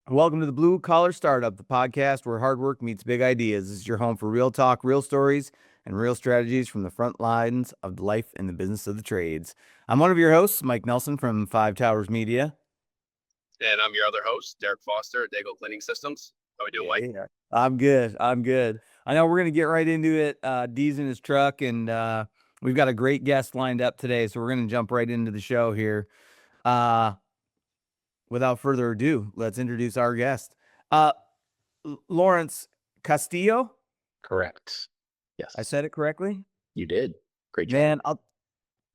Welcome to the Blue Collar Startup, the podcast where hard work meets big ideas. This is your home for real talk, real stories, and real strategies from the front lines of life and the business of the trades. I'm one of your hosts, Mike Nelson from Five Towers Media. And I'm your other host, Derek Foster at Dago Cleaning Systems. How we doing, Mike? Yeah, I'm good. I know we're going to get right into it. Dee's in his truck, and we've got a great guest lined up today, so we're going to jump right into the show here. Without further ado, let's introduce our guest. Lawrence Castillo. Correct. Yes. I said it correctly? You did. Great job. Man,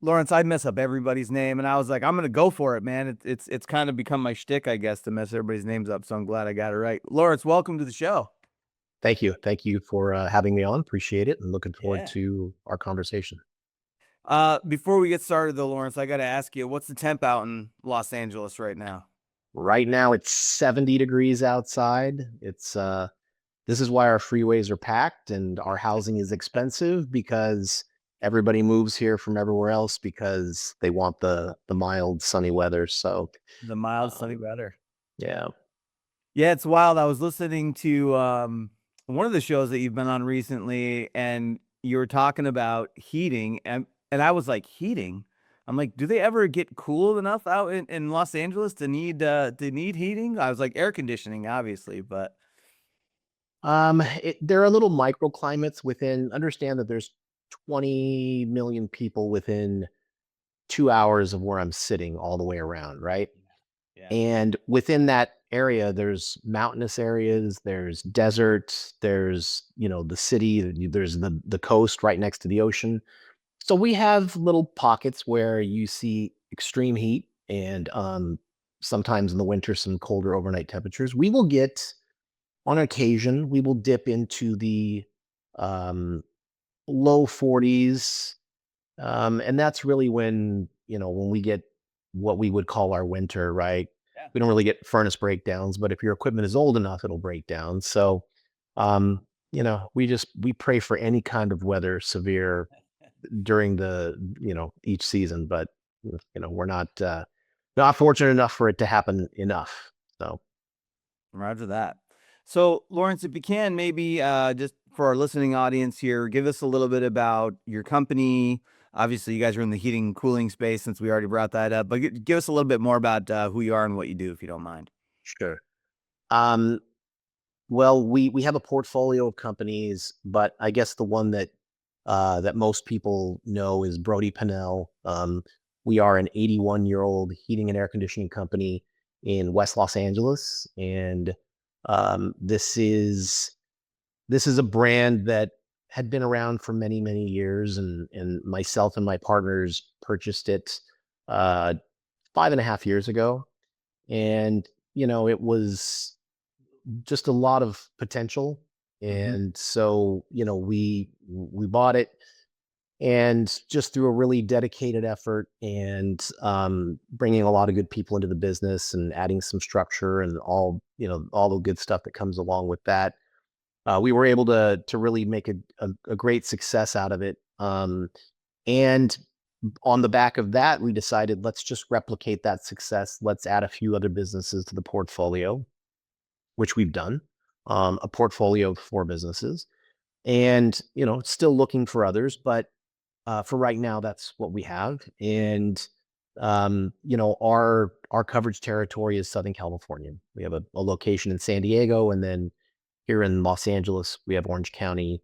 Lawrence, I mess up everybody's name, and I was like, I'm going to go for it, man. It's kind of become my shtick, I guess, to mess everybody's names up, so I'm glad I got it right. Lawrence, welcome to the show. Thank you. Thank you for having me on. Appreciate it, and looking forward Yeah. to our conversation. Before we get started, though, Lawrence, I got to ask you, what's the temp out in Los Angeles right now? Right now, it's 70 degrees outside. It's this is why our freeways are packed and our housing is expensive, because everybody moves here from everywhere else because they want the mild sunny weather. So The mild, sunny weather. yeah. Yeah, it's wild. I was listening to one of the shows that you've been on recently, and you were talking about heating, and I was like, heating? I'm like, do they ever get cool enough out in Los Angeles to need heating? I was like, air conditioning, obviously, but There are little microclimates within. Understand that there's 20 million people within 2 hours of where I'm sitting all the way around, right? yeah. And within that area, there's mountainous areas, there's deserts, there's, the city, there's the coast right next to the ocean. So we have little pockets where you see extreme heat and sometimes in the winter some colder overnight temperatures. We will get, on occasion, we will dip into the um, low 40s, and that's really when we get what we would call our winter, right? Yeah. We don't really get furnace breakdowns, but if your equipment is old enough, it'll break down. So, we pray for any kind of weather severe during each season, but we're not fortunate enough for it to happen enough. So, Roger that. So, Lawrence, if you can, maybe just for our listening audience here, give us a little bit about your company. Obviously, you guys are in the heating and cooling space since we already brought that up, but give us a little bit more about who you are and what you do, if you don't mind. sure. Um, Well, we have a portfolio of companies, but I guess the one that most people know is Brody-Pennell. We are an 81-year-old heating and air conditioning company in West Los Angeles, and this is a brand that had been around for many, many years, and myself and my partners purchased it 5.5 years ago, and it was just a lot of potential. And so, we bought it, and just through a really dedicated effort and bringing a lot of good people into the business and adding some structure and all the good stuff that comes along with that, we were able to really make a great success out of it. And on the back of that, we decided, let's just replicate that success. Let's add a few other businesses to the portfolio, which we've done, a portfolio of 4 businesses, and, still looking for others, but, for right now, that's what we have. And, our coverage territory is Southern California. We have a location in San Diego, and then here in Los Angeles, we have Orange County,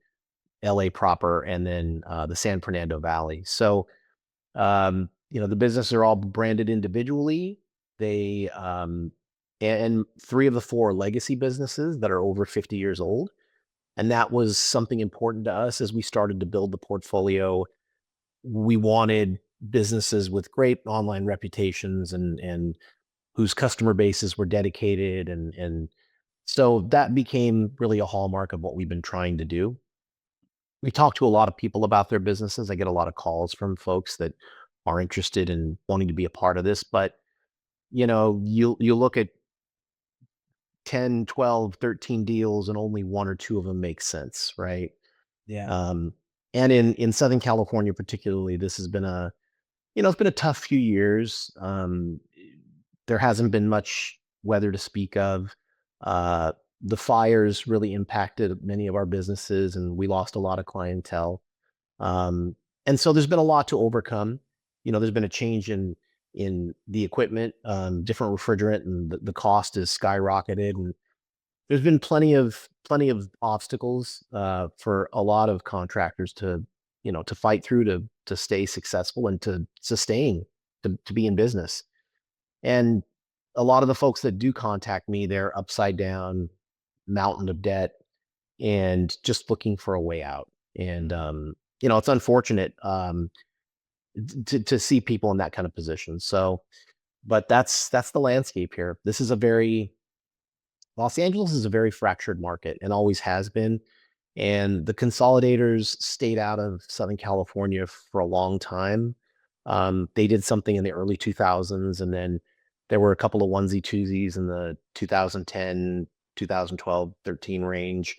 LA proper, and then, the San Fernando Valley. So, the businesses are all branded individually. They, and 3 of the 4 legacy businesses that are over 50 years old. And that was something important to us as we started to build the portfolio. We wanted businesses with great online reputations and whose customer bases were dedicated. And so that became really a hallmark of what we've been trying to do. We talk to a lot of people about their businesses. I get a lot of calls from folks that are interested in wanting to be a part of this, but you look at 10, 12, 13 deals and only 1 or 2 of them make sense, right? Yeah. And in Southern California particularly, this has been it's been a tough few years. There hasn't been much weather to speak of. The fires really impacted many of our businesses, and we lost a lot of clientele. And so there's been a lot to overcome. There's been a change in the equipment, different refrigerant, and the cost has skyrocketed. And there's been plenty of obstacles for a lot of contractors to fight through to stay successful and to sustain to be in business. And a lot of the folks that do contact me, they're upside down, mountain of debt, and just looking for a way out. And it's unfortunate to see people in that kind of position. So, but that's the landscape here. Los Angeles is a very fractured market and always has been. And the consolidators stayed out of Southern California for a long time. They did something in the early 2000s, and then there were a couple of onesie twosies in the 2010, 2012, 13 range.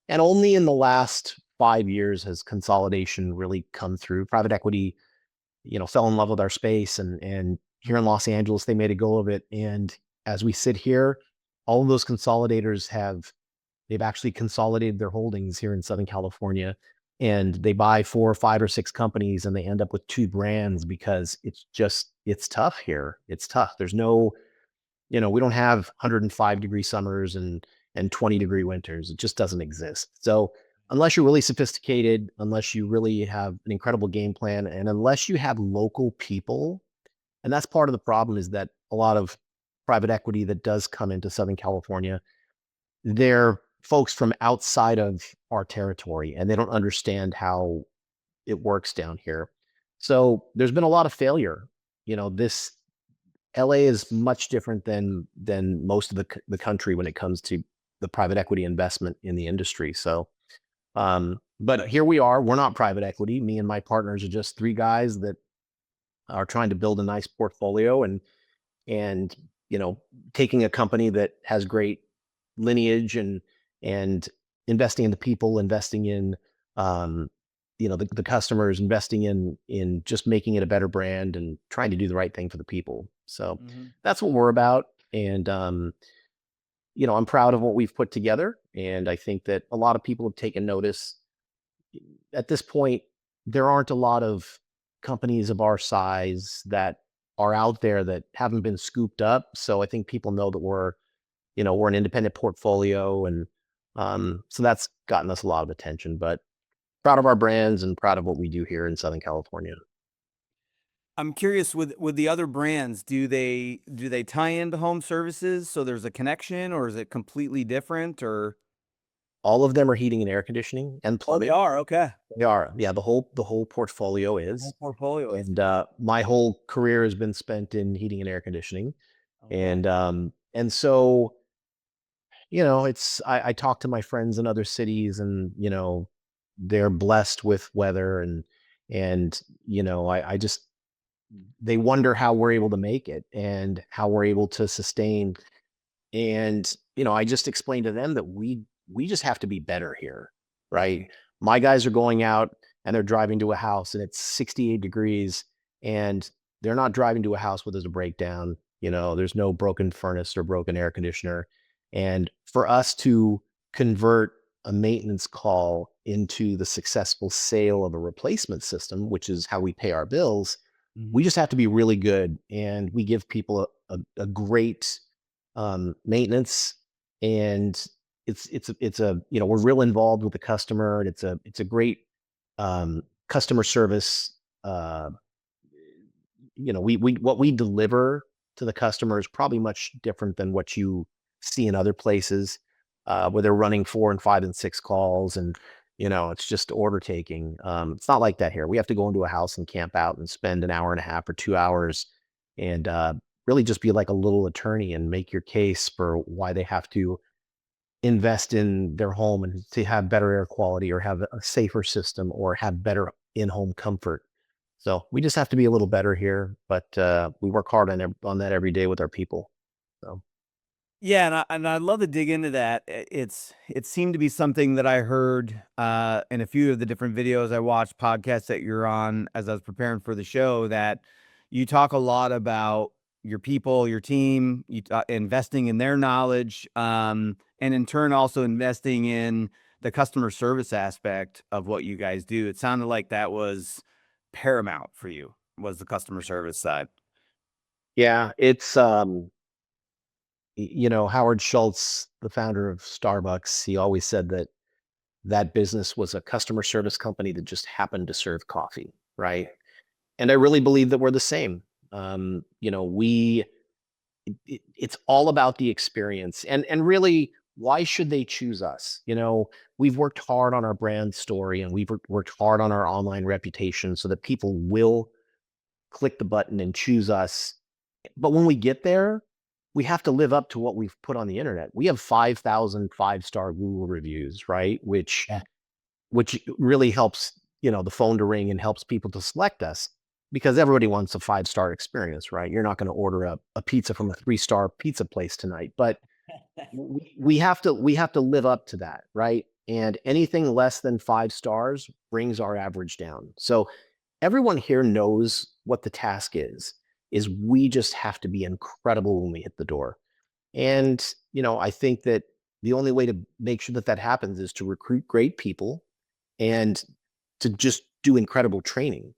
And only in the last 5 years has consolidation really come through. Private equity, fell in love with our space, and here in Los Angeles, they made a go of it. And as we sit here, all of those consolidators they've actually consolidated their holdings here in Southern California, and they buy 4 or 5 or 6 companies, and they end up with 2 brands because it's tough here. It's tough. There's no, we don't have 105-degree summers and 20-degree winters. It just doesn't exist. So unless you're really sophisticated, unless you really have an incredible game plan, and unless you have local people, and that's part of the problem, is that a lot of private equity that does come into Southern California, they're folks from outside of our territory, and they don't understand how it works down here. So there's been a lot of failure. This LA is much different than most of the country when it comes to the private equity investment in the industry. So, but here we are. We're not private equity. Me and my partners are just 3 guys that are trying to build a nice portfolio, and taking a company that has great lineage, and investing in the people, investing in the customers, investing in just making it a better brand, and trying to do the right thing for the people. So that's what we're about. And I'm proud of what we've put together, and I think that a lot of people have taken notice. At this point, there aren't a lot of companies of our size that are out there that haven't been scooped up. So I think people know that we're an independent portfolio, and so that's gotten us a lot of attention. But proud of our brands and proud of what we do here in Southern California. I'm curious, with the other brands, do they tie into home services so there's a connection, or is it completely different, or All of them are heating and air conditioning and Oh, they plumbing. are, okay. They are, yeah. The whole portfolio Whole is, portfolio is and my whole career has been spent in heating and air conditioning, okay. and so I talk to my friends in other cities, and they're blessed with weather, and I just they wonder how we're able to make it and how we're able to sustain. And I just explained to them that we just have to be better here, right? My guys are going out and they're driving to a house and it's 68 degrees, and they're not driving to a house where there's a breakdown. There's no broken furnace or broken air conditioner. And for us to convert a maintenance call into the successful sale of a replacement system, which is how we pay our bills, we just have to be really good. And we give people a great maintenance, and we're real involved with the customer, and it's a great customer service. We what we deliver to the customer is probably much different than what you see in other places, where they're running 4 and 5 and 6 calls, and it's just order taking. It's not like that here. We have to go into a house and camp out and spend an hour and a half or 2 hours, and really just be like a little attorney and make your case for why they have to invest in their home and to have better air quality, or have a safer system, or have better in-home comfort. So we just have to be a little better here, but we work hard on that every day with our people. So Yeah, and I'd love to dig into that. It seemed to be something that I heard in a few of the different videos I watched, podcasts that you're on as I was preparing for the show, that you talk a lot about your people, your team, investing in their knowledge, and in turn also investing in the customer service aspect of what you guys do. It sounded like that was paramount for you, was the customer service side. Yeah, it's Howard Schultz, the founder of Starbucks, he always said that that business was a customer service company that just happened to serve coffee, right? And I really believe that we're the same. We it's all about the experience, and really, why should they choose us? We've worked hard on our brand story, and we've worked hard on our online reputation so that people will click the button and choose us. But when we get there, we have to live up to what we've put on the internet. We have 5,000 5-star Google reviews, right? Yeah. Which really helps, the phone to ring and helps people to select us, because everybody wants a 5-star experience, right? You're not going to order a pizza from a 3-star pizza place tonight, but we have to live up to that, right? And anything less than 5 stars brings our average down. So everyone here knows what the task is we just have to be incredible when we hit the door. And, I think that the only way to make sure that that happens is to recruit great people and to just do incredible training.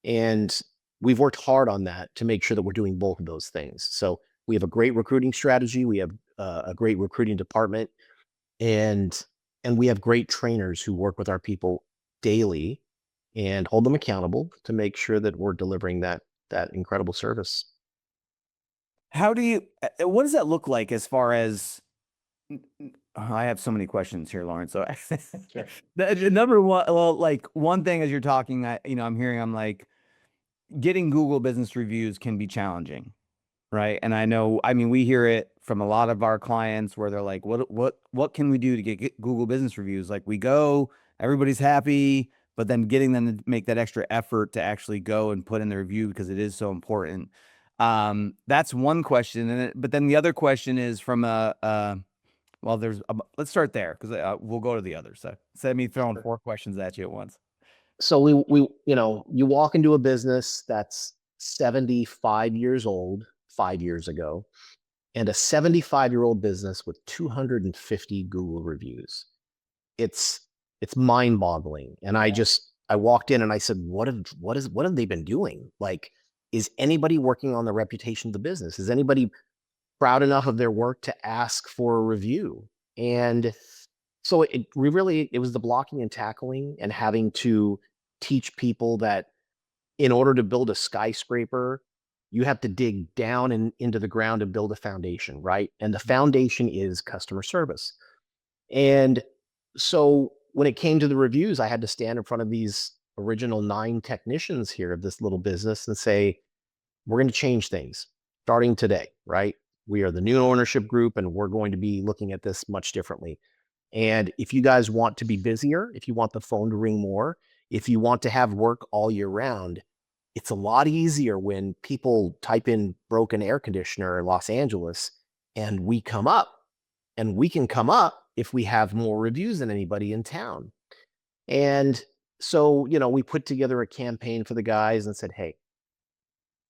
And we've worked hard on that to make sure that we're doing both of those things. So we have a great recruiting strategy. We have a great recruiting department, and we have great trainers who work with our people daily and hold them accountable to make sure that we're delivering that incredible service. How do you, what does that look like as far as, I have so many questions here, Lawrence. So Sure. the number one, well, like one thing as you're talking, I'm hearing, I'm like, getting Google business reviews can be challenging. Right. And I mean, we hear it from a lot of our clients where they're like, what can we do to get Google business reviews? Like we go, everybody's happy, but then getting them to make that extra effort to actually go and put in the review because it is so important. That's one question. But then the other question is from well, let's start there because we'll go to the other. So instead of me throwing 4 questions at you at once. So you walk into a business that's 75 years old 5 years ago, and a 75-year-old business with 250 Google reviews. It's mind-boggling. And I walked in and I said, what have they been doing? Like, is anybody working on the reputation of the business? Is anybody proud enough of their work to ask for a review? And so it was the blocking and tackling and having to teach people that in order to build a skyscraper, you have to dig down and into the ground and build a foundation, right? And the foundation is customer service. And so when it came to the reviews, I had to stand in front of these original 9 technicians here of this little business and say, we're going to change things starting today, right? We are the new ownership group and we're going to be looking at this much differently. And if you guys want to be busier, if you want the phone to ring more, if you want to have work all year round, it's a lot easier when people type in broken air conditioner in Los Angeles and we come up, and we can come up if we have more reviews than anybody in town. And so, we put together a campaign for the guys and said, hey,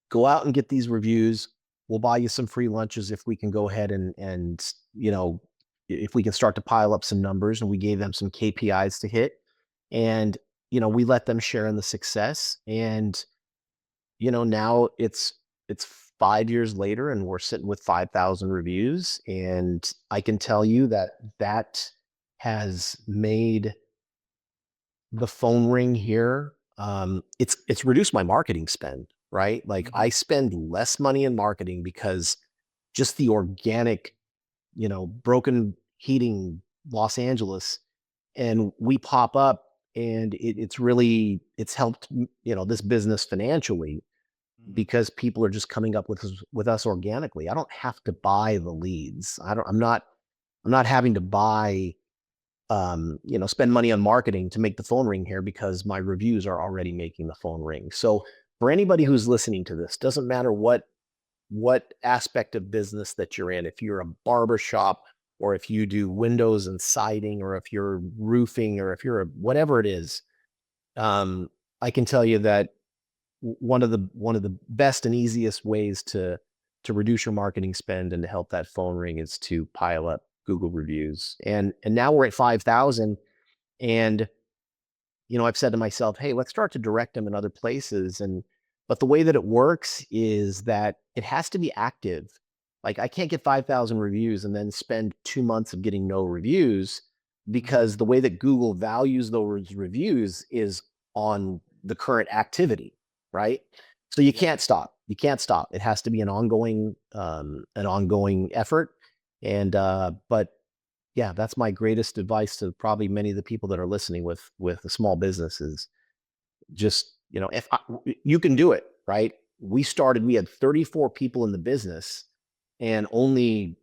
go out and get these reviews. We'll buy you some free lunches if we can go ahead and if we can start to pile up some numbers. And we gave them some KPIs to hit. And, we let them share in the success. And, now it's 5 years later and we're sitting with 5,000 reviews. And I can tell you that has made the phone ring here. It's reduced my marketing spend, right? Like I spend less money in marketing because just the organic, broken heating Los Angeles, and we pop up, and it's helped, this business financially because people are just coming up with us organically. I don't have to buy the leads. I'm not having to buy, spend money on marketing to make the phone ring here because my reviews are already making the phone ring. So for anybody who's listening to this, doesn't matter what aspect of business that you're in, if you're a barber shop or if you do windows and siding or if you're roofing or if you're whatever it is, I can tell you that one of the best and easiest ways to to reduce your marketing spend and to help that phone ring is to pile up Google reviews. And now we're at 5,000, and I've said to myself, hey, let's start to direct them in other places. But the way that it works is that it has to be active. Like, I can't get 5,000 reviews and then spend 2 months of getting no reviews, because the way that Google values those reviews is on the current activity, right? So you can't stop. You can't stop. It has to be an ongoing effort. But yeah, that's my greatest advice to probably many of the people that are listening with a small business is just, if you can do it, right? We had 34 people in the business, and only,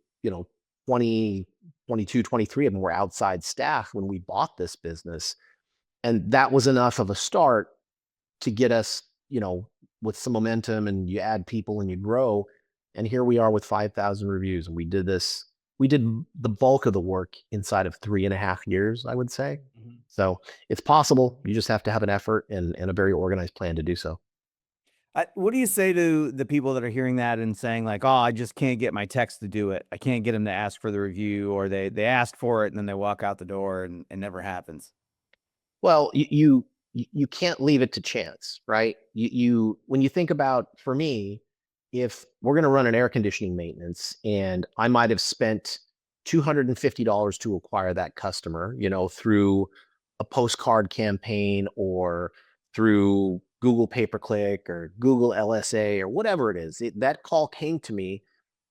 20, 22, 23 of them were outside staff when we bought this business. And that was enough of a start to get us, with some momentum, and you add people and you grow. And here we are with 5,000 reviews. And we did the bulk of the work inside of 3.5 years, I would say. So it's possible. You just have to have an effort and a very organized plan to do so. What do you say to the people that are hearing that and saying like, "Oh, I just can't get my text to do it. I can't get them to ask for the review," or they ask for it and then they walk out the door and it never happens? Well, you can't leave it to chance, right? When you think about, for me, if we're going to run an air conditioning maintenance and I might have spent $250 to acquire that customer, through a postcard campaign or through Google pay-per-click or Google LSA or whatever it is, that call came to me.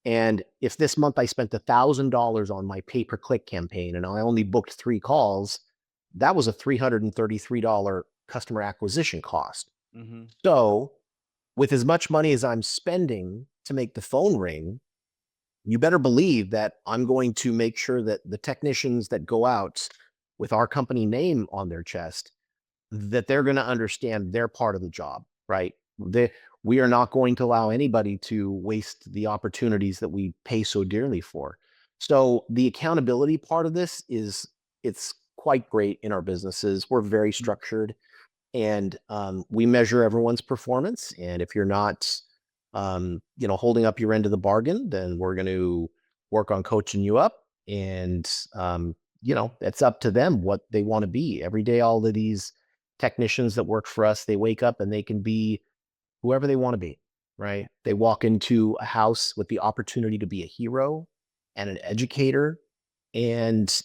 And if this month I spent $1,000 on my pay-per-click campaign and I only booked 3 calls, that was a $333 customer acquisition cost. So with as much money as I'm spending to make the phone ring, you better believe that I'm going to make sure that the technicians that go out with our company name on their chest, that they're going to understand their part of the job, right? We are not going to allow anybody to waste the opportunities that we pay so dearly for. So the accountability part of this it's quite great in our businesses. We're very structured, and we measure everyone's performance. And if you're not, holding up your end of the bargain, then we're going to work on coaching you up. And it's up to them what they want to be. Every day, all of these technicians that work for us, they wake up and they can be whoever they want to be, right? They walk into a house with the opportunity to be a hero and an educator. And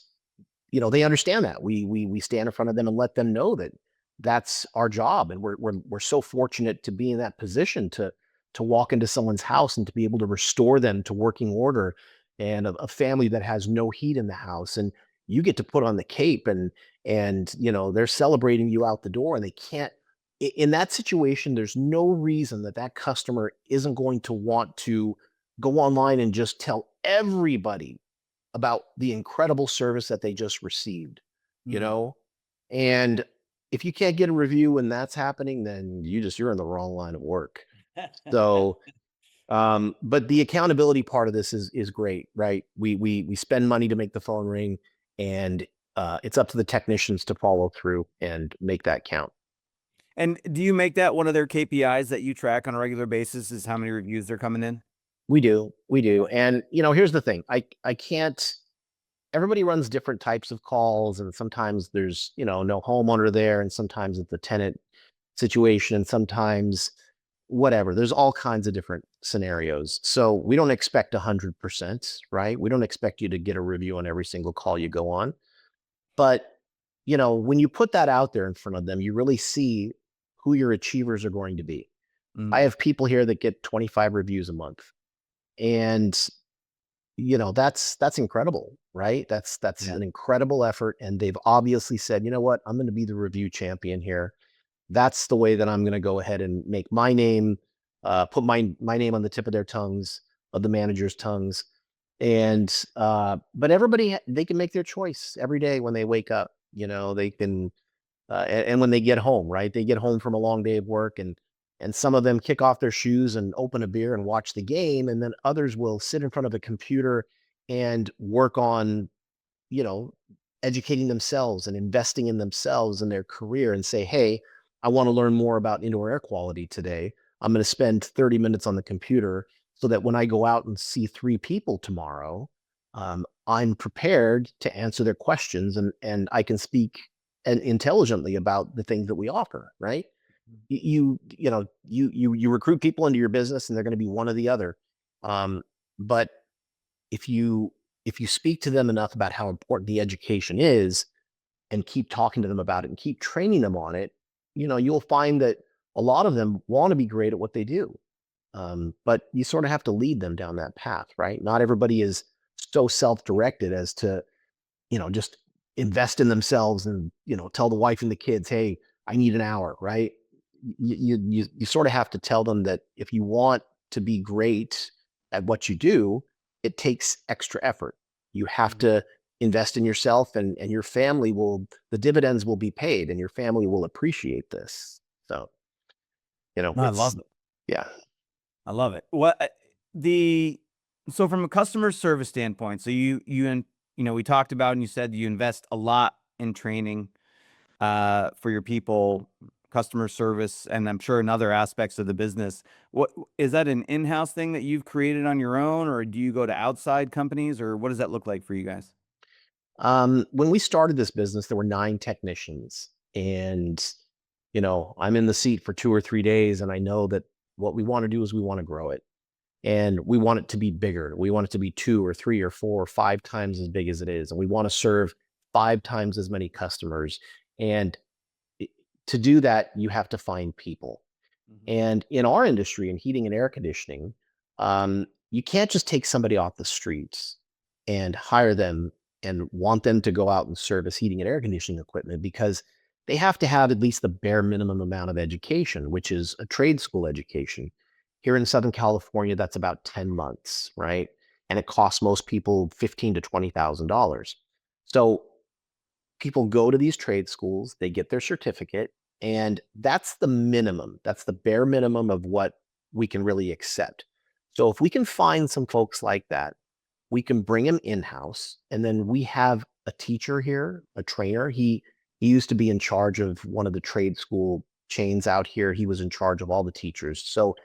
they understand that. We stand in front of them and let them know that that's our job, and we're so fortunate to be in that position to walk into someone's house and to be able to restore them to working order, and a family that has no heat in the house, and you get to put on the cape, and they're celebrating you out the door, and they can't. In that situation, there's no reason that customer isn't going to want to go online and just tell everybody about the incredible service that they just received, you know? And if you can't get a review when that's happening, then you're in the wrong line of work. So, but the accountability part of this is great, right? We spend money to make the phone ring, and it's up to the technicians to follow through and make that count. And do you make that one of their KPIs that you track on a regular basis, is how many reviews they're coming in? We do. And here's the thing. I can't, everybody runs different types of calls, and sometimes there's, no homeowner there, and sometimes it's a tenant situation, and sometimes whatever. There's all kinds of different scenarios. So we don't expect 100%, right? We don't expect you to get a review on every single call you go on. But, when you put that out there in front of them, you really see who your achievers are going to be. I have people here that get 25 reviews a month. And that's incredible, right? That's an incredible effort. And they've obviously said, you know what, I'm going to be the review champion here. That's the way that I'm going to go ahead and make my name, put my name on the tip of their tongues, of the manager's tongues. And but everybody, they can make their choice every day when they wake up. They can, and when they get home, right? They get home from a long day of work, and some of them kick off their shoes and open a beer and watch the game, and then others will sit in front of a computer and work on, you know, educating themselves and investing in themselves and their career, and say, hey, I want to learn more about indoor air quality today. I'm going to spend 30 minutes on the computer so that when I go out and see 3 people tomorrow, I'm prepared to answer their questions, and I can speak intelligently about the things that we offer, right? You recruit people into your business, and they're going to be one or the other. But if you speak to them enough about how important the education is, and keep talking to them about it and keep training them on it, you'll find that a lot of them want to be great at what they do. But you sort of have to lead them down that path, right? Not everybody is so self-directed as to, just invest in themselves and, tell the wife and the kids, hey, I need an hour, right? You sort of have to tell them that if you want to be great at what you do, it takes extra effort. You have to invest in yourself, and your family the dividends will be paid, and your family will appreciate this. So, No, I love it. yeah. I love it. So from a customer service standpoint, so we talked about, and you said you invest a lot in training for your people, customer service, and I'm sure in other aspects of the business. What is that, an in-house thing that you've created on your own, or do you go to outside companies, or what does that look like for you guys? When we started this business, there were 9 technicians, and I'm in the seat for 2 or 3 days, and I know that what we want to do is we want to grow it, and we want it to be bigger. We want it to be 2 or 3 or 4 or 5 times as big as it is, and we want to serve 5 times as many customers. And i- to do that, you have to find people. And in our industry, in heating and air conditioning, you can't just take somebody off the streets and hire them and want them to go out and service heating and air conditioning equipment, because they have to have at least the bare minimum amount of education, which is a trade school education. Here in Southern California, that's about 10 months, right? And it costs most people 15 to $20,000. So people go to these trade schools, they get their certificate, and that's the minimum. That's the bare minimum of what we can really accept. So if we can find some folks like that, we can bring them in-house, and then we have a teacher here, a trainer. He used to be in charge of one of the trade school chains out here. He was in charge of all the teachers. So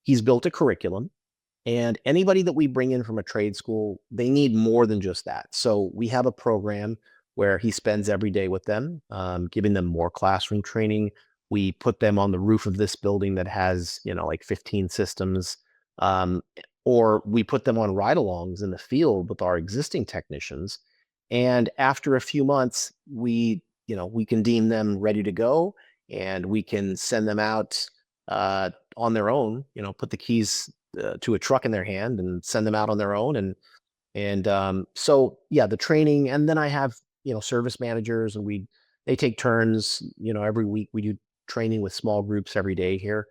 he's built a curriculum, and anybody that we bring in from a trade school, they need more than just that. So we have a program where he spends every day with them, giving them more classroom training. We put them on the roof of this building that has, like 15 systems. Or we put them on ride-alongs in the field with our existing technicians. And after a few months, we can deem them ready to go, and we can send them out on their own, put the keys to a truck in their hand and send them out on their own. So yeah, the training, and then I have service managers, and they take turns. Every week we do training with small groups every day here.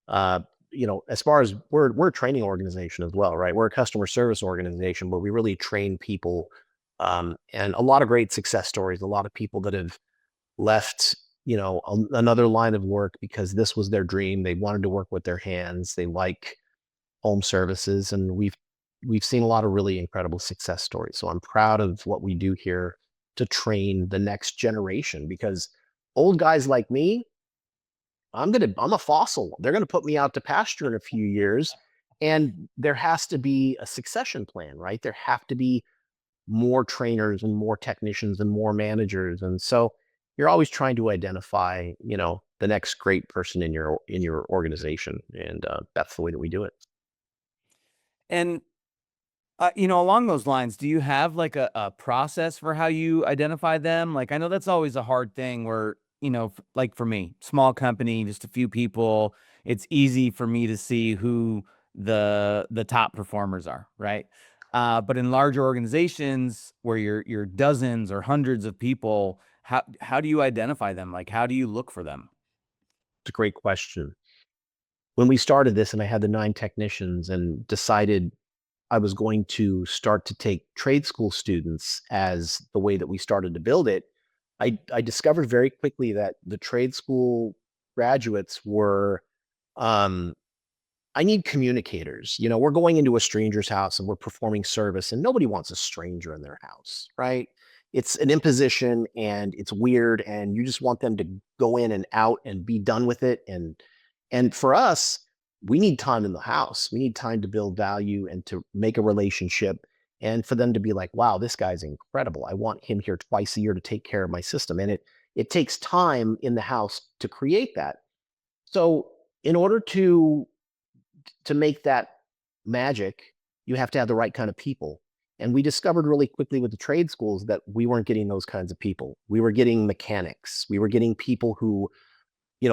As far as we're a training organization as well, right? We're a customer service organization, but we really train people, and a lot of great success stories. A lot of people that have left another line of work because this was their dream. They wanted to work with their hands. They like home services, and we've seen a lot of really incredible success stories. So I'm proud of what we do here to train the next generation, because old guys like me, I'm a fossil. They're gonna put me out to pasture in a few years, and there has to be a succession plan, right? There have to be more trainers and more technicians and more managers. And so you're always trying to identify, the next great person in your organization. And that's the way that we do it. And along those lines, do you have like a process for how you identify them? Like, I know that's always a hard thing where, like for me, small company, just a few people, it's easy for me to see who the top performers are, right? But in larger organizations where you're dozens or hundreds of people, how do you identify them? Like, how do you look for them? It's a great question. When we started this and I had the 9 technicians and decided I was going to start to take trade school students as the way that we started to build it, I discovered very quickly that the trade school graduates were, um, I need communicators. We're going into a stranger's house and we're performing service, and nobody wants a stranger in their house, right? It's an imposition, and it's weird, and you just want them to go in and out and be done with it. And for us, we need time in the house. We need time to build value and to make a relationship, and for them to be like, wow, this guy's incredible. I want him here twice a year to take care of my system. And it takes time in the house to create that. So in order to make that magic, you have to have the right kind of people. And we discovered really quickly with the trade schools that we weren't getting those kinds of people. We were getting mechanics. We were getting people who,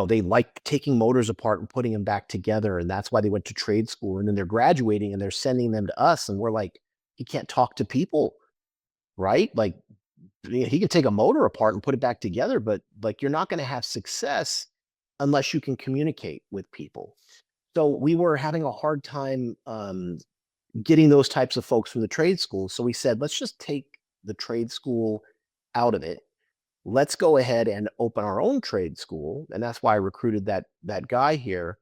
they like taking motors apart and putting them back together. And that's why they went to trade school. And then they're graduating and they're sending them to us. And we're like, he can't talk to people, right? Like, he can take a motor apart and put it back together, but like, you're not going to have success unless you can communicate with people. So we were having a hard time getting those types of folks from the trade school. So we said, let's just take the trade school out of it. Let's go ahead and open our own trade school. And that's why I recruited that guy here.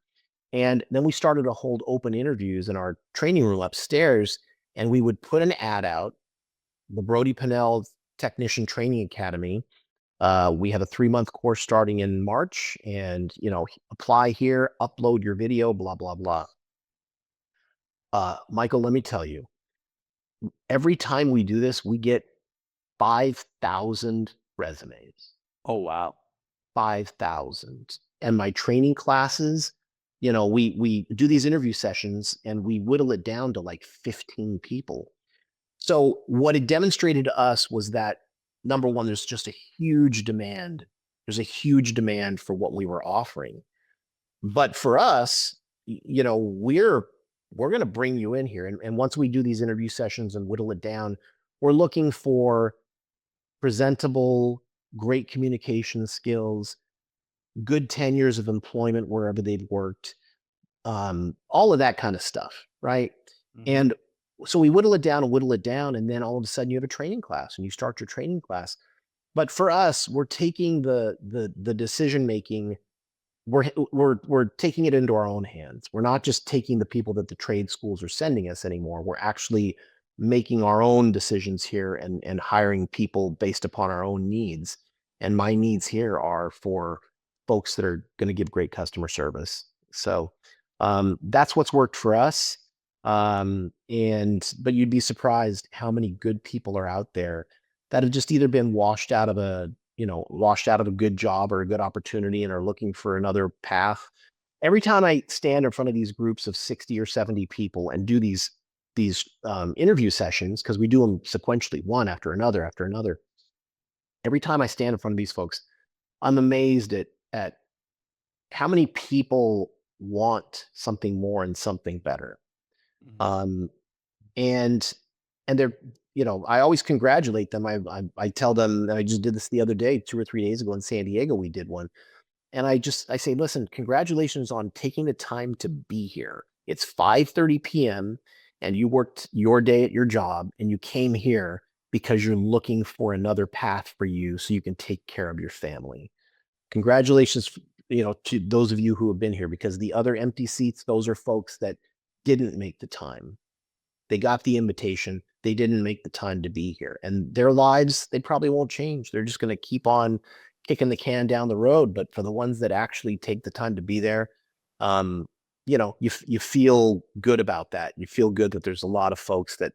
And then we started to hold open interviews in our training room upstairs. And we would put an ad out, the Brody-Pennell Technician Training Academy. We have a 3-month course starting in March, and apply here, upload your video, blah, blah, blah. Michael, let me tell you, every time we do this, we get 5,000 resumes. Oh, wow. 5,000. And my training classes, we do these interview sessions and we whittle it down to like 15 people. So what it demonstrated to us was that, number one, there's just a huge demand. There's a huge demand for what we were offering. But for us, we're going to bring you in here. And once we do these interview sessions and whittle it down, we're looking for presentable, great communication skills, good tenures of employment wherever they've worked, all of that kind of stuff, right? Mhm. And so we whittle it down, and then all of a sudden you have a training class and you start your training class. But for us, we're taking the decision making, we're taking it into our own hands. We're not just taking the people that the trade schools are sending us anymore. We're actually making our own decisions here and hiring people based upon our own needs. And my needs here are for folks that are going to give great customer service. So that's what's worked for us. But you'd be surprised how many good people are out there that have just either been washed out of a good job or a good opportunity and are looking for another path. Every time I stand in front of these groups of 60 or 70 people and do these interview sessions, because we do them sequentially, one after another, every time I stand in front of these folks, I'm amazed at how many people want something more and something better. Mhm. And they're, I always congratulate them. I tell them, I just did this the other day, 2 or 3 days ago in San Diego, we did one. And I say, listen, congratulations on taking the time to be here. It's 5:30 p.m. and you worked your day at your job and you came here because you're looking for another path for you so you can take care of your family. Congratulations, to those of you who have been here, because the other empty seats, those are folks that didn't make the time. They got the invitation. They didn't make the time to be here. And their lives, they probably won't change. They're just going to keep on kicking the can down the road. But for the ones that actually take the time to be there, you feel good about that. You feel good that there's a lot of folks that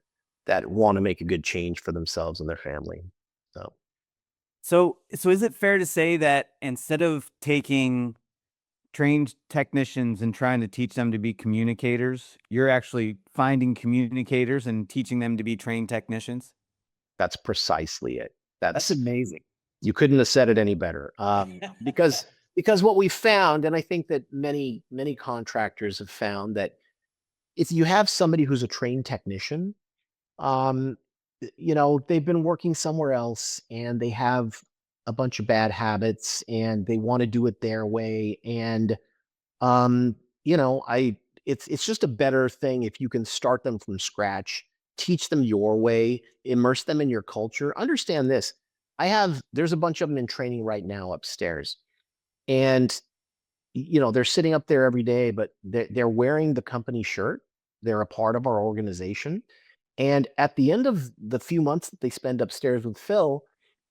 want to make a good change for themselves and their family. So is it fair to say that instead of taking trained technicians and trying to teach them to be communicators, you're actually finding communicators and teaching them to be trained technicians? That's precisely it. That's amazing. You couldn't have said it any better. Because what we found, and I think that many contractors have found, that if you have somebody who's a trained technician, um, they've been working somewhere else and they have a bunch of bad habits and they want to do it their way. And um, it's just a better thing if you can start them from scratch, teach them your way, immerse them in your culture. Understand this. There's a bunch of them in training right now upstairs. And they're sitting up there every day, but they're wearing the company shirt. They're a part of our organization. And at the end of the few months that they spend upstairs with Phil,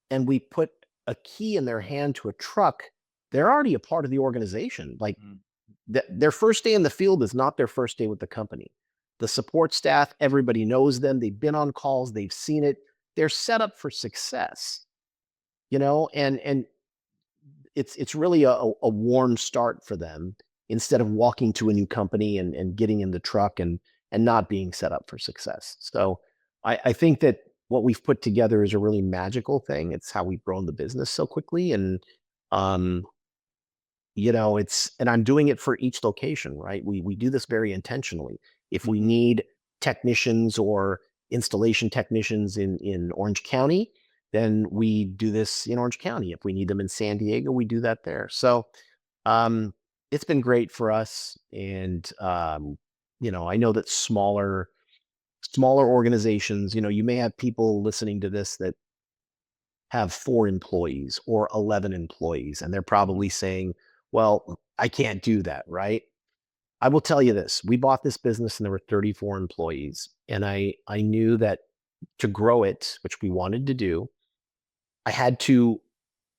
and we put a key in their hand to a truck, they're already a part of the organization. Like, Mm. their first day in the field is not their first day with the company. The support staff, everybody knows them. They've been on calls. They've seen it. They're set up for success, and it's really a warm start for them instead of walking to a new company and getting in the truck and not being set up for success. So I think that what we've put together is a really magical thing. It's how we've grown the business so quickly. And um, and I'm doing it for each location, right? We do this very intentionally. If we need technicians or installation technicians in Orange County, then we do this in Orange County. If we need them in San Diego, we do that there. So um, it's been great for us. And I know that smaller organizations, you may have people listening to this that have 4 employees or 11 employees, and they're probably saying, well, I can't do that, right? I will tell you this. We bought this business and there were 34 employees. And I knew that to grow it, which we wanted to do, I had to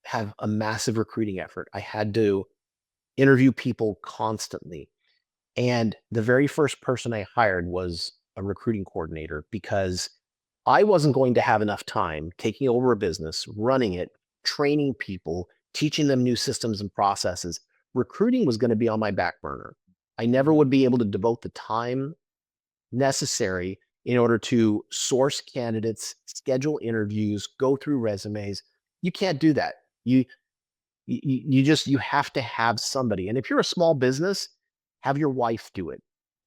have a massive recruiting effort. I had to interview people constantly. And the very first person I hired was a recruiting coordinator because I wasn't going to have enough time taking over a business, running it, training people, teaching them new systems and processes. Recruiting was going to be on my back burner. I never would be able to devote the time necessary in order to source candidates, schedule interviews, go through resumes. You can't do that. You have to have somebody. And if you're a small business, have your wife do it,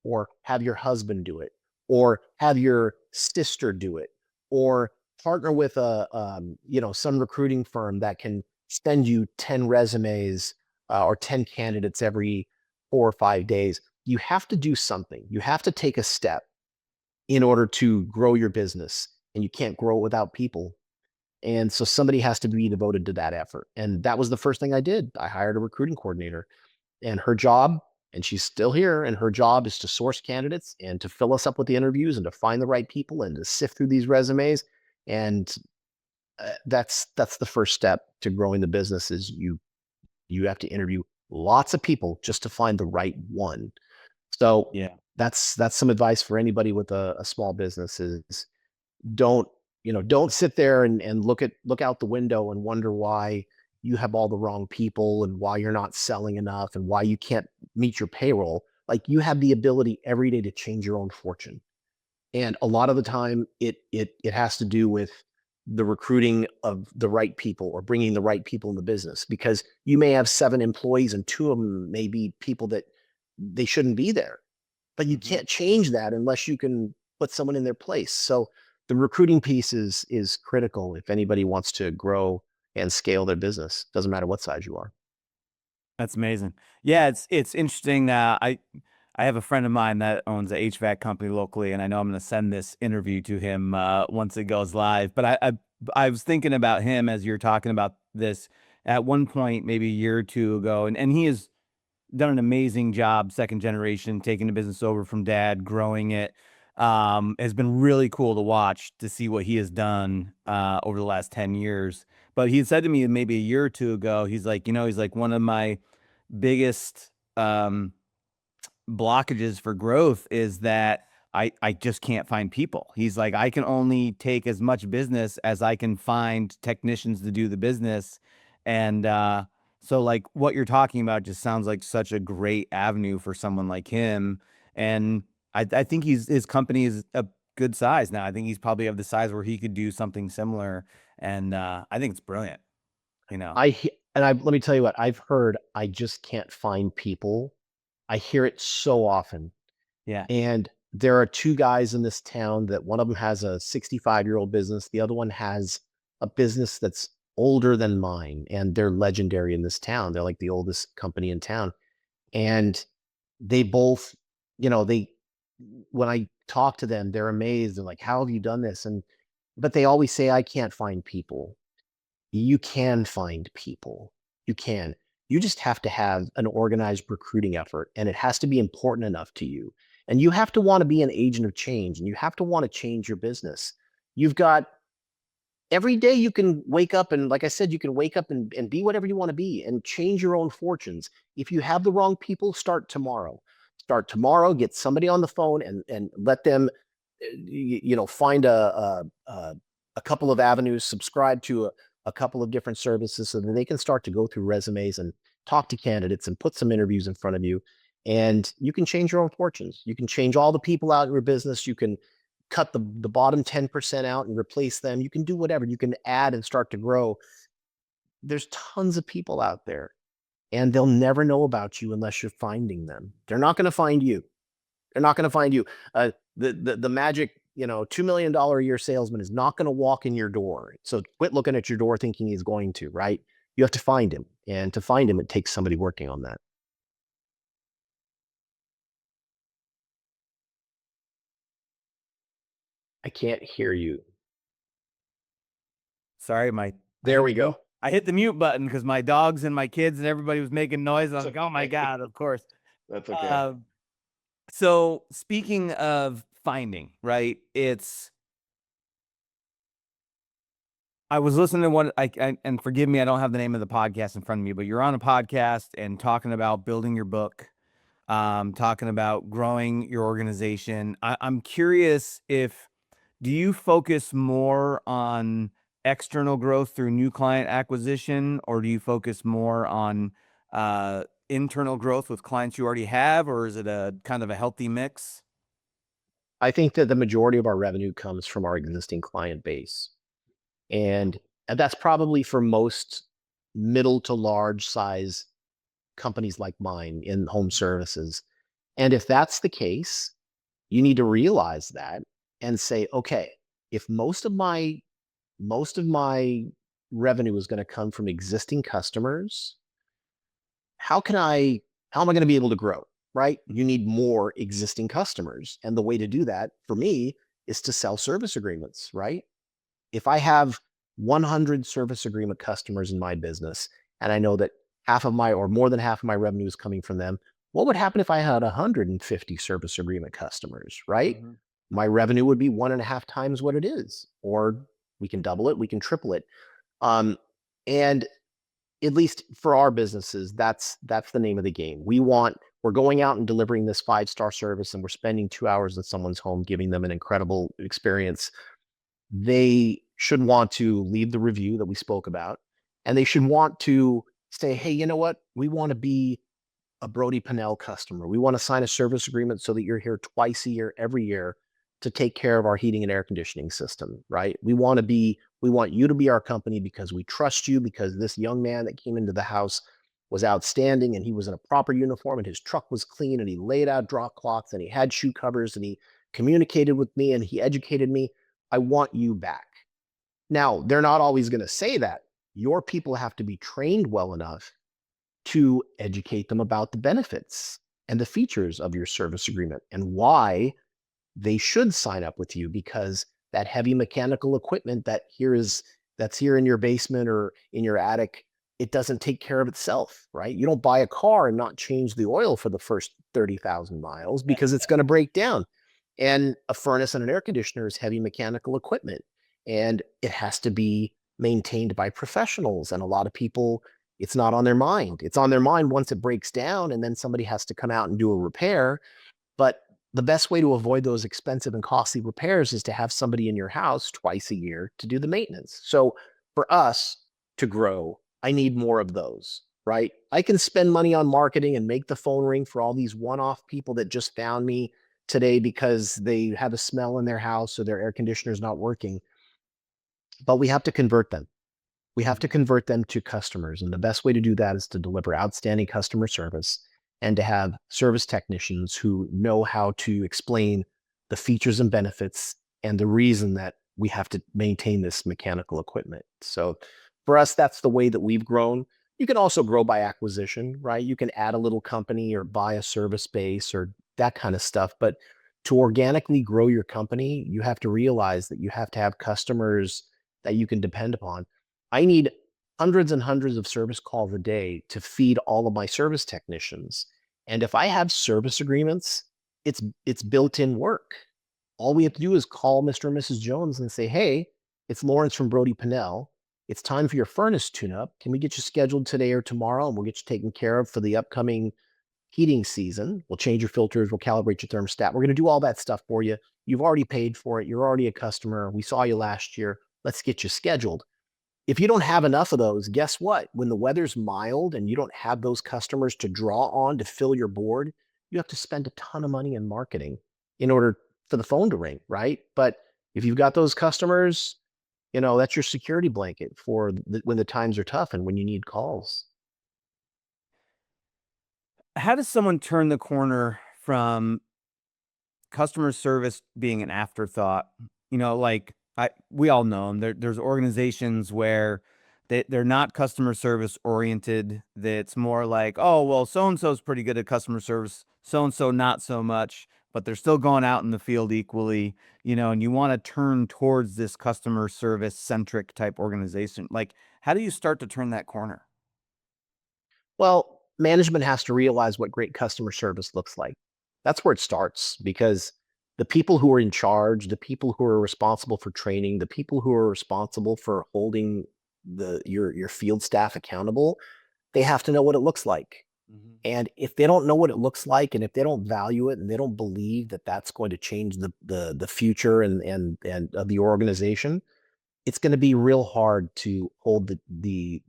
or have your husband do it, or have your sister do it, or partner with some recruiting firm that can send you 10 resumes or 10 candidates every 4 or 5 days. You have to do something. You have to take a step in order to grow your business, and you can't grow without people. And so somebody has to be devoted to that effort. And that was the first thing I did. I hired a recruiting coordinator, and her job, and she's still here, and her job is to source candidates and to fill us up with the interviews and to find the right people and to sift through these resumes. And that's the first step to growing the business is you have to interview lots of people just to find the right one. So Yeah. that's some advice for anybody with a small business is don't don't sit there and look out the window and wonder why you have all the wrong people and why you're not selling enough and why you can't meet your payroll. Like, you have the ability every day to change your own fortune. And a lot of the time it has to do with the recruiting of the right people or bringing the right people in the business, because you may have 7 employees and 2 of them may be people that they shouldn't be there, but you can't change that unless you can put someone in their place. So the recruiting piece is critical if anybody wants to grow and scale their business. Doesn't matter what size you are. That's amazing. Yeah, it's interesting. I have a friend of mine that owns a HVAC company locally, and I know I'm going to send this interview to him once it goes live. But I was thinking about him as you're talking about this at one point, maybe a year or two ago, and he has done an amazing job, second generation, taking the business over from dad, growing it. Has been really cool to watch to see what he has done over the last 10 years. But he had said to me maybe a year or two ago, he's like, he's like, one of my biggest blockages for growth is that I just can't find people. He's like, I can only take as much business as I can find technicians to do the business. And so like what you're talking about just sounds like such a great avenue for someone like him. And I think his company is a good size now. I think he's probably of the size where he could do something similar. And I think it's brilliant, you know. Let me tell you what I've heard. I just can't find people. I hear it so often. Yeah. And there are 2 guys in this town that one of them has a 65-year-old business. The other one has a business that's older than mine, and they're legendary in this town. They're like the oldest company in town. And they both, they when I talk to them, they're amazed. They're like, "How have you done this?" But they always say, "I can't find people." You can find people. You can. You just have to have an organized recruiting effort, and it has to be important enough to you. And you have to want to be an agent of change, and you have to want to change your business. You've got every day you can wake up and, like I said, you can wake up and be whatever you want to be and change your own fortunes. If you have the wrong people, start tomorrow. Start tomorrow, get somebody on the phone and let them, find a couple of avenues, subscribe to a couple of different services so that they can start to go through resumes and talk to candidates and put some interviews in front of you. And you can change your own fortunes. You can change all the people out in your business. You can cut the bottom 10% out and replace them. You can do whatever. You can add and start to grow. There's tons of people out there, and they'll never know about you unless you're finding them. They're not going to find you. They're not going to find you. The magic, $2 million a year salesman is not going to walk in your door. So quit looking at your door thinking he's going to, right? You have to find him. And to find him, it takes somebody working on that. I can't hear you. Sorry, There we go. I hit the mute button because my dogs and my kids and everybody was making noise. I was like, oh my God, of course. That's okay. So speaking of finding, right? I was listening to one, and forgive me, I don't have the name of the podcast in front of me, but you're on a podcast and talking about building your book, talking about growing your organization. I'm curious do you focus more on external growth through new client acquisition, or do you focus more on internal growth with clients you already have, or is it a kind of a healthy mix? I think that the majority of our revenue comes from our existing client base. And that's probably for most middle to large size companies like mine in home services. And if that's the case, you need to realize that and say, okay, if most of my revenue is going to come from existing customers, how am I going to be able to grow? Right? You need more existing customers. And the way to do that for me is to sell service agreements, right? If I have 100 service agreement customers in my business, and I know that half of my or more than half of my revenue is coming from them, what would happen if I had 150 service agreement customers, right? Mhm. My revenue would be 1.5 times what it is, or we can double it, we can triple it. And at least for our businesses, that's the name of the game. We're going out and delivering this 5-star service, and we're spending 2 hours in someone's home, giving them an incredible experience. They should want to leave the review that we spoke about, and they should want to say, hey, you know what? We want to be a Brody-Pennell customer. We want to sign a service agreement so that you're here twice a year, every year, to take care of our heating and air conditioning system, right? We want you to be our company because we trust you, because this young man that came into the house was outstanding, and he was in a proper uniform, and his truck was clean, and he laid out drop cloths, and he had shoe covers, and he communicated with me, and he educated me. I want you back. Now, they're not always going to say that. Your people have to be trained well enough to educate them about the benefits and the features of your service agreement and why they should sign up with you, because that heavy mechanical equipment that's here in your basement or in your attic, it doesn't take care of itself, right? You don't buy a car and not change the oil for the first 30,000 miles because it's going to break down. And a furnace and an air conditioner is heavy mechanical equipment, and it has to be maintained by professionals. And a lot of people, it's not on their mind. It's on their mind once it breaks down, and then somebody has to come out and do a repair. But the best way to avoid those expensive and costly repairs is to have somebody in your house twice a year to do the maintenance. So for us to grow, I need more of those, right? I can spend money on marketing and make the phone ring for all these one-off people that just found me today because they have a smell in their house or their air conditioner is not working. But we have to convert them. We have to convert them to customers. And the best way to do that is to deliver outstanding customer service and to have service technicians who know how to explain the features and benefits and the reason that we have to maintain this mechanical equipment. So for us, that's the way that we've grown. You can also grow by acquisition, right? You can add a little company or buy a service base or that kind of stuff. But to organically grow your company, you have to realize that you have to have customers that you can depend upon. I need hundreds and hundreds of service calls a day to feed all of my service technicians. And if I have service agreements, it's built-in work. All we have to do is call Mr. and Mrs. Jones and say, hey, It's Lawrence from Brody-Pennell. It's time for your furnace tune-up. Can we get you scheduled today or tomorrow, and we'll get you taken care of for the upcoming heating season? We'll change your filters. We'll calibrate your thermostat. We're going to do all that stuff for you. You've already paid for it. You're already a customer. We saw you last year. Let's get you scheduled. If you don't have enough of those, guess what? When the weather's mild and you don't have those customers to draw on to fill your board, you have to spend a ton of money in marketing in order for the phone to ring, right? But if you've got those customers, that's your security blanket for when the times are tough and when you need calls. How does someone turn the corner from customer service being an afterthought? Like we all know 'em. There's organizations where they're not customer service oriented. That's more like, oh, well, so and so's pretty good at customer service, so and so not so much, but they're still going out in the field equally, and you want to turn towards this customer service centric type organization. Like, how do you start to turn that corner? Well, management has to realize what great customer service looks like. That's where it starts because the people who are in charge, the people who are responsible for training, the people who are responsible for holding your field staff accountable, they have to know what it looks like. Mhm. And if they don't know what it looks like, and if they don't value it, and they don't believe that that's going to change the future and of the organization, it's going to be real hard to hold the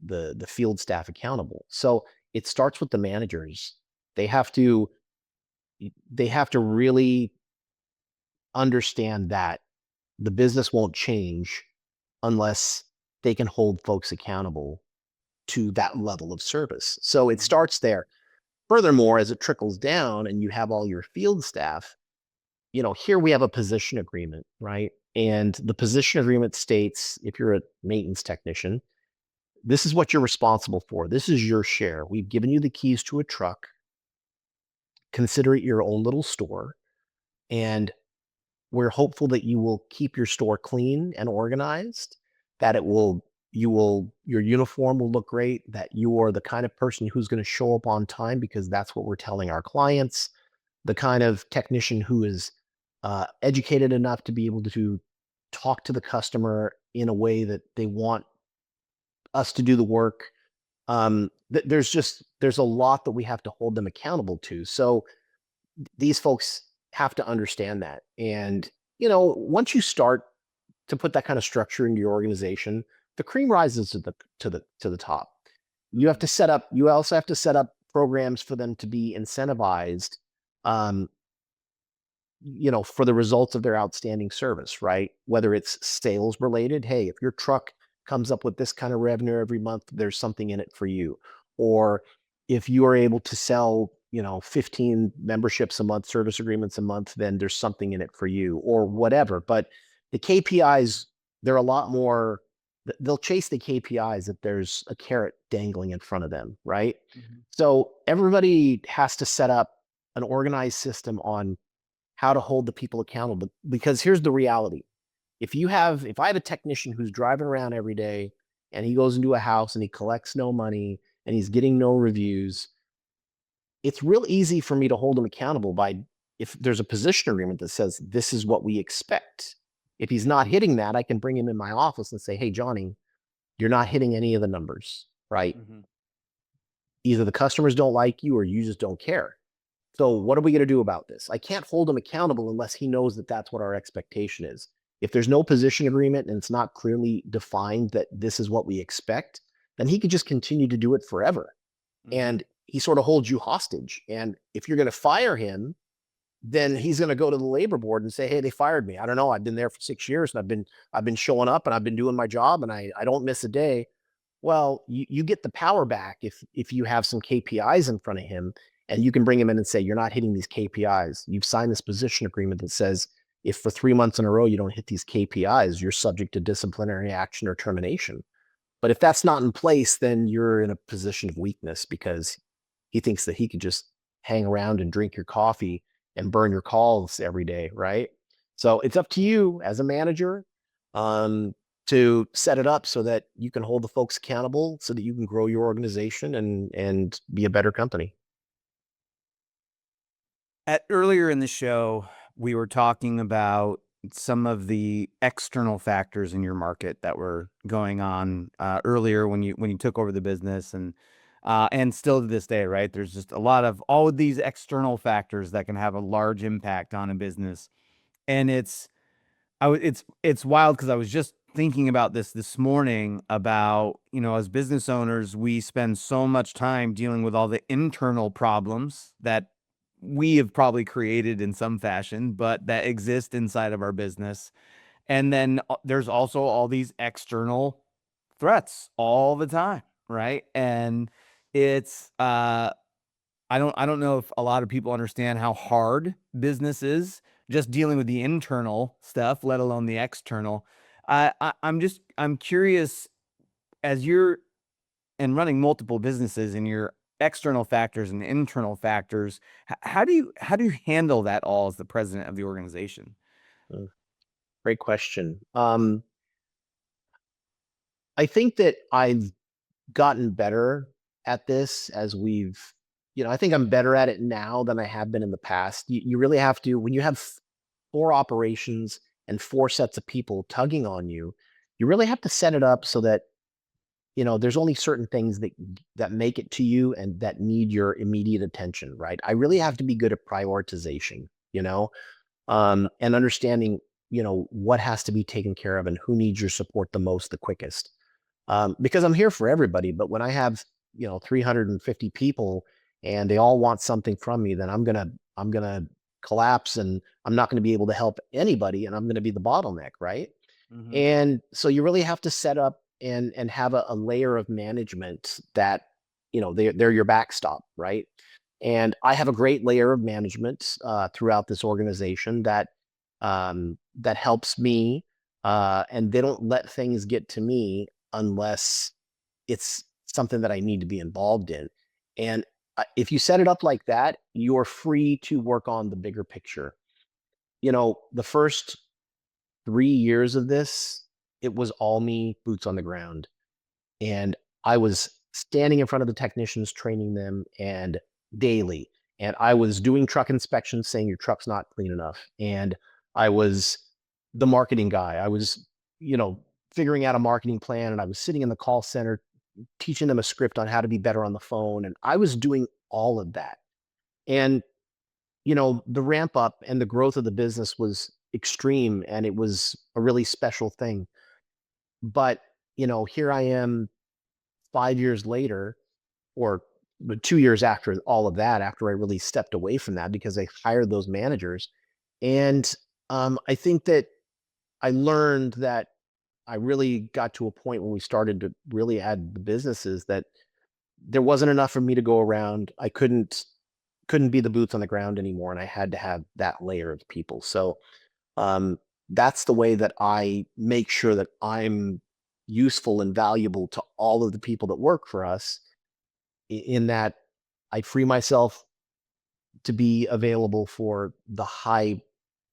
field staff accountable. So it starts with the managers. They have to they have to really understand that the business won't change unless they can hold folks accountable to that level of service. So it Mhm. starts there. Furthermore, as it trickles down and you have all your field staff, here we have a position agreement, right? And the position agreement states if you're a maintenance technician, this is what you're responsible for. This is your share. We've given you the keys to a truck. Consider it your own little store. And we're hopeful that you will keep your store clean and organized, that your uniform will look great, that you are the kind of person who's going to show up on time because that's what we're telling our clients, the kind of technician who is educated enough to be able to talk to the customer in a way that they want us to do the work. There's a lot that we have to hold them accountable to. So these folks have to understand that. And once you start to put that kind of structure into your organization, the cream rises to the top. Mhm. You also have to set up programs for them to be incentivized, um, for the results of their outstanding service, right? Whether it's sales related, hey, if your truck comes up with this kind of revenue every month, there's something in it for you. Or if you are able to sell, 15 memberships a month, service agreements a month, then there's something in it for you or whatever. But the KPIs, they're a lot more, they'll chase the KPIs if there's a carrot dangling in front of them, right? Mhm. So everybody has to set up an organized system on how to hold the people accountable. Because here's the reality. If I have a technician who's driving around every day and he goes into a house and he collects no money and he's getting no reviews, it's real easy for me to hold him accountable by if there's a position agreement that says this is what we expect. If he's not hitting that, I can bring him in my office and say, "Hey, Johnny, you're not hitting any of the numbers, right? Mhm. Either the customers don't like you or you just don't care. So what are we going to do about this?" I can't hold him accountable unless he knows that that's what our expectation is. If there's no position agreement and it's not clearly defined that this is what we expect, then he could just continue to do it forever. Mhm. And he sort of holds you hostage. And if you're going to fire him, then he's going to go to the labor board and say, "Hey, they fired me. I don't know. I've been there for 6 years and I've been showing up and I've been doing my job and I don't miss a day." Well, you get the power back if you have some KPIs in front of him and you can bring him in and say, "You're not hitting these KPIs. You've signed this position agreement that says if for 3 months in a row you don't hit these KPIs, you're subject to disciplinary action or termination." But if that's not in place, then you're in a position of weakness because he thinks that he could just hang around and drink your coffee and burn your calls every day, right? So it's up to you as a manager um, to set it up so that you can hold the folks accountable, so that you can grow your organization and be a better company. Earlier in the show, we were talking about some of the external factors in your market that were going on earlier when you took over the business, and still to this day, right? There's just a lot of all of these external factors that can have a large impact on a business, and it's wild because I was just thinking about this morning about, as business owners, we spend so much time dealing with all the internal problems that we have probably created in some fashion, but that exist inside of our business. And then there's also all these external threats all the time, right? And it's I don't know if a lot of people understand how hard business is just dealing with the internal stuff, let alone the external. I'm curious, as you're and running multiple businesses and your external factors and internal factors, how do you handle that all as the president of the organization? Mm, Great question. I think that I've gotten better at this as I think I'm better at it now than I have been in the past. You really have to, when you have four operations and four sets of people tugging on you, you really have to set it up so that, there's only certain things that make it to you and that need your immediate attention, right? I really have to be good at prioritization, and understanding, what has to be taken care of and who needs your support the most, the quickest. Because I'm here for everybody, but when I have 350 people and they all want something from me, then I'm gonna collapse and I'm not gonna be able to help anybody, and I'm gonna be the bottleneck, right? Mm-hmm. And so you really have to set up and have a layer of management that they're your backstop, right? And I have a great layer of management throughout this organization that helps me, and they don't let things get to me unless it's something that I need to be involved in. And if you set it up like that, you're free to work on the bigger picture. The first 3 years of this, it was all me, boots on the ground. And I was standing in front of the technicians, training them and daily. And I was doing truck inspections saying your truck's not clean enough. And I was the marketing guy. I was, you know, figuring out a marketing plan, and I was sitting in the call center teaching them a script on how to be better on the phone. And I was doing all of that. And, the ramp up and the growth of the business was extreme, and it was a really special thing. But, here I am 5 years later, or the 2 years after all of that, after I really stepped away from that because I hired those managers. And I think that I learned that I really got to a point when we started to really add the businesses that there wasn't enough for me to go around. I couldn't be the boots on the ground anymore, and I had to have that layer of people. So um, that's the way that I make sure that I'm useful and valuable to all of the people that work for us, in that I free myself to be available for the high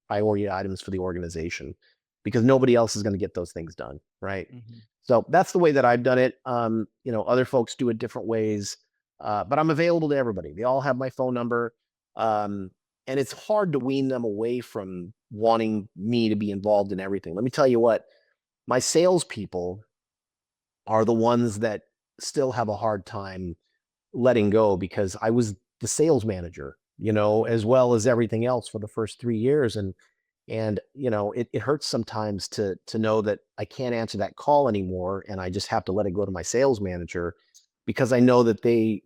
priority items for the organization, because nobody else is going to get those things done, right? Mm-hmm. So that's the way that I've done it. Other folks do it different ways, but I'm available to everybody. They all have my phone number, um, and it's hard to wean them away from wanting me to be involved in everything. Let me tell you what, my salespeople are the ones that still have a hard time letting go, because I was the sales manager, as well as everything else for the first 3 years. And it hurts sometimes to know that I can't answer that call anymore, and I just have to let it go to my sales manager, because I know that they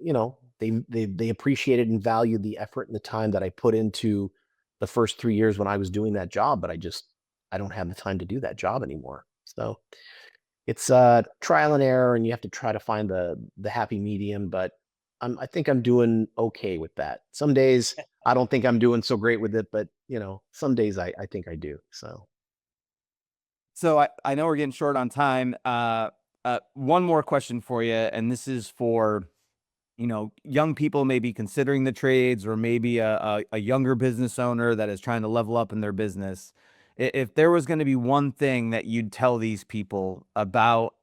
appreciated and valued the effort and the time that I put into the first 3 years when I was doing that job, but I don't have the time to do that job anymore. So it's trial and error, and you have to try to find the happy medium. But I think I'm doing okay with that. Some days I don't think I'm doing so great with it, but some days I think I do. So So I know we're getting short on time. One more question for you, and this is for young people maybe considering the trades, or maybe a younger business owner that is trying to level up in their business. If there was going to be one thing that you'd tell these people about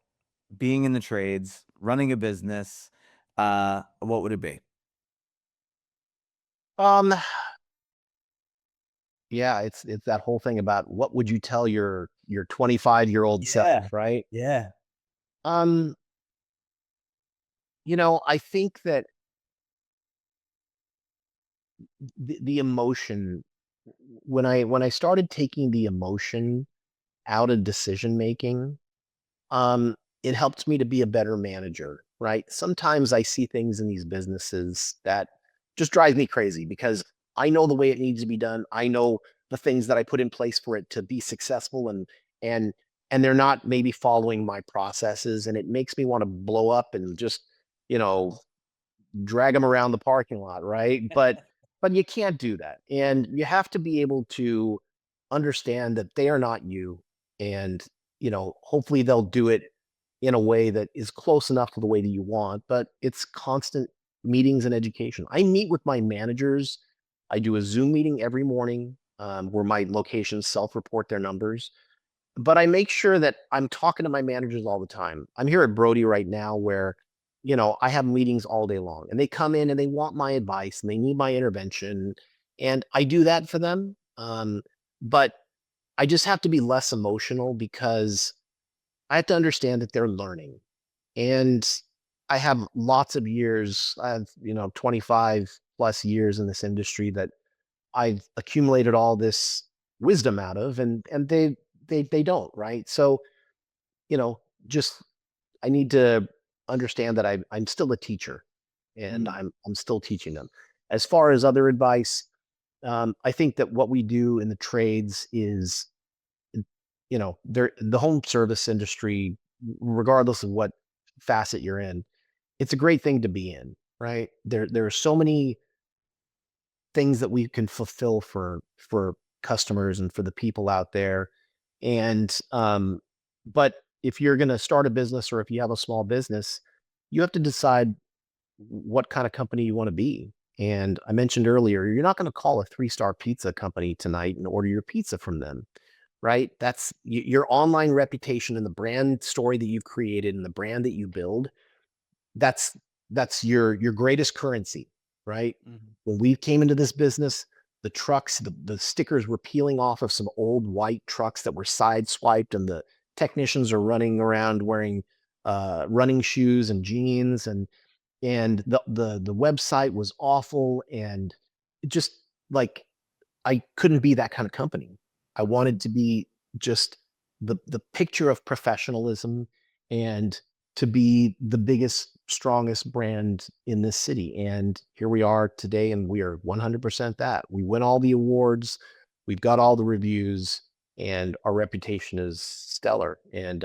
being in the trades, running a business, what would it be? um, Yeah, it's that whole thing about what would you tell your 25-year-old Yeah. self, right? Yeah. Um, I think that the emotion, when I started taking the emotion out of decision making, um, it helped me to be a better manager, right? Sometimes I see things in these businesses that just drive me crazy because I know the way it needs to be done. I know the things that I put in place for it to be successful, and and they're not maybe following my processes, and it makes me want to blow up and just, you know, drag them around the parking lot, right? But you can't do that. And you have to be able to understand that they are not you. And, hopefully they'll do it in a way that is close enough to the way that you want, but it's constant meetings and education. I meet with my managers. I do a Zoom meeting every morning, where my locations self-report their numbers, but I make sure that I'm talking to my managers all the time. I'm here at Brody right now where, I have meetings all day long and they come in and they want my advice and they need my intervention. And I do that for them. But I just have to be less emotional because I have to understand that they're learning. And I have lots of years, I have, 25 plus years in this industry that I've accumulated all this wisdom out of, and they don't, right? So, you know, just I need to understand that I'm still a teacher and Mm. I'm still teaching them. As far as other advice, I think that what we do in the trades is, the home service industry, regardless of what facet you're in, it's a great thing to be in, right? There are so many things that we can fulfill for customers and for the people out there. And but if you're going to start a business or if you have a small business, you have to decide what kind of company you want to be. And I mentioned earlier, you're not going to call a 3-star pizza company tonight and order your pizza from them, right? That's your online reputation and the brand story that you've created and the brand that you build. That's that's your greatest currency, right? Mhm. When we came into this business, the trucks, the stickers were peeling off of some old white trucks that were side swiped, and the technicians are running around wearing running shoes and jeans, and the website was awful, and it just like I couldn't be that kind of company. I wanted to be just the picture of professionalism and to be the biggest, strongest brand in this city. And here we are today, and we are 100% that. We win all the awards, we've got all the reviews, and our reputation is stellar. And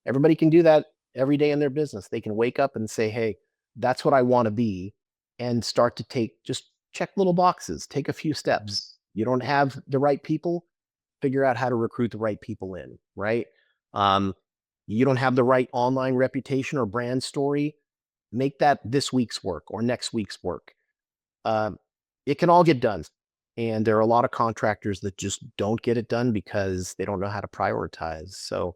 everybody can do that every day in their business. They can wake up and say, "Hey, that's what I want to be," and start to just check little boxes, take a few Mhm. steps. You don't have the right people, figure out how to recruit the right people in, right? Um, you don't have the right online reputation or brand story, make that this week's work or next week's work. Um, it can all get done. And there are a lot of contractors that just don't get it done because they don't know how to prioritize. So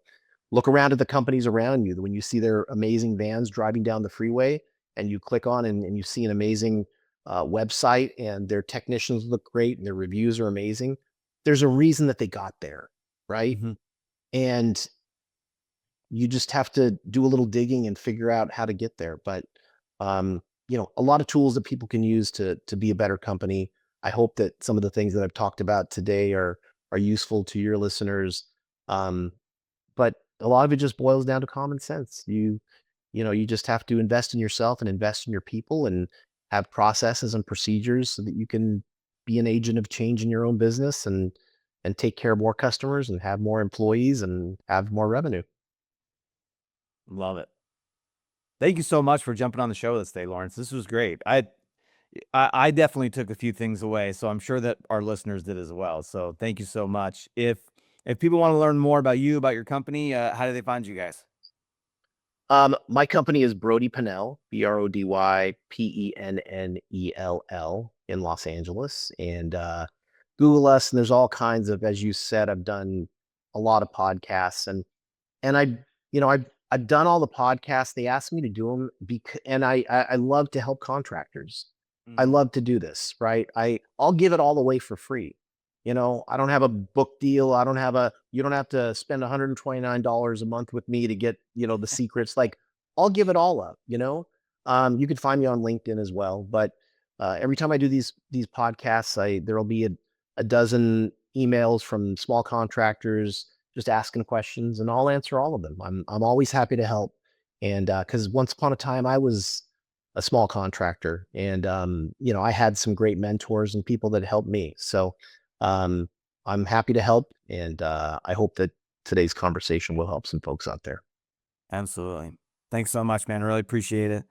look around at the companies around you. When you see their amazing vans driving down the freeway and you click on and you see an amazing website and their technicians look great and their reviews are amazing, there's a reason that they got there, right? Mhm. And you just have to do a little digging and figure out how to get there. But a lot of tools that people can use to be a better company. I hope that some of the things that I've talked about today are useful to your listeners. Um, but a lot of it just boils down to common sense. You just have to invest in yourself and invest in your people and have processes and procedures so that you can be an agent of change in your own business and take care of more customers and have more employees and have more revenue. Love it. Thank you so much for jumping on the show this day, Lawrence. This was great. I definitely took a few things away, so I'm sure that our listeners did as well. So thank you so much. If people want to learn more about you, about your company, how do they find you guys? My company is Brody-Pennell, Brodipennell in Los Angeles. And Google us, and there's all kinds of, as you said, I've done a lot of podcasts, and I've done all the podcasts. They asked me to do them because, and I love to help contractors. I Mhm. love to do this, right? I'll give it all away for free. I don't have a book deal. You don't have to spend $129 a month with me to get, the secrets. Like, I'll give it all up, You could find me on LinkedIn as well. But every time I do these podcasts, there'll be a dozen emails from small contractors just asking questions, and I'll answer all of them. I'm always happy to help. And because once upon a time I was a small contractor, and I had some great mentors and people that helped me. So um, I'm happy to help, and I hope that today's conversation will help some folks out there. Absolutely. Thanks so much, man. I really appreciate it.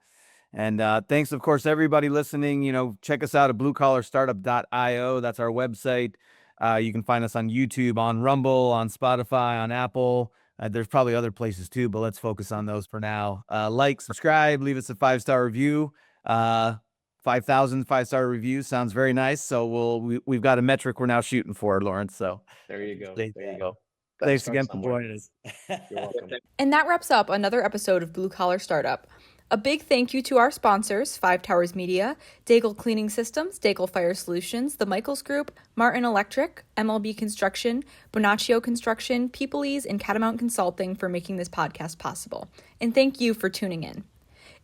And thanks, of course, everybody listening. Check us out at bluecollarstartup.io. That's our website. You can find us on YouTube, on Rumble, on Spotify, on Apple. There's probably other places too, but let's focus on those for now. Like, subscribe, leave us a 5-star review. 5,000 5-star reviews sounds very nice. So we've got a metric we're now shooting for, Lawrence. So There you go. There There you go. thanks again for joining us. You're welcome. And that wraps up another episode of Blue Collar Startup. A big thank you to our sponsors, 5 Towers Media, Daigle Cleaning Systems, Daigle Fire Solutions, The Michaels Group, Martin Electric, MLB Construction, Bonaccio Construction, Peopleese, and Catamount Consulting for making this podcast possible. And thank you for tuning in.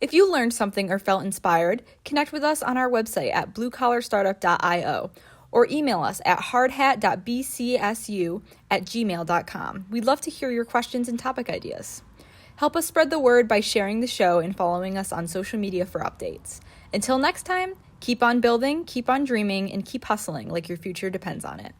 If you learned something or felt inspired, connect with us on our website at bluecollarstartup.io or email us at hardhat.bcsu@gmail.com. We'd love to hear your questions and topic ideas. Help us spread the word by sharing the show and following us on social media for updates. Until next time, keep on building, keep on dreaming, and keep hustling like your future depends on it.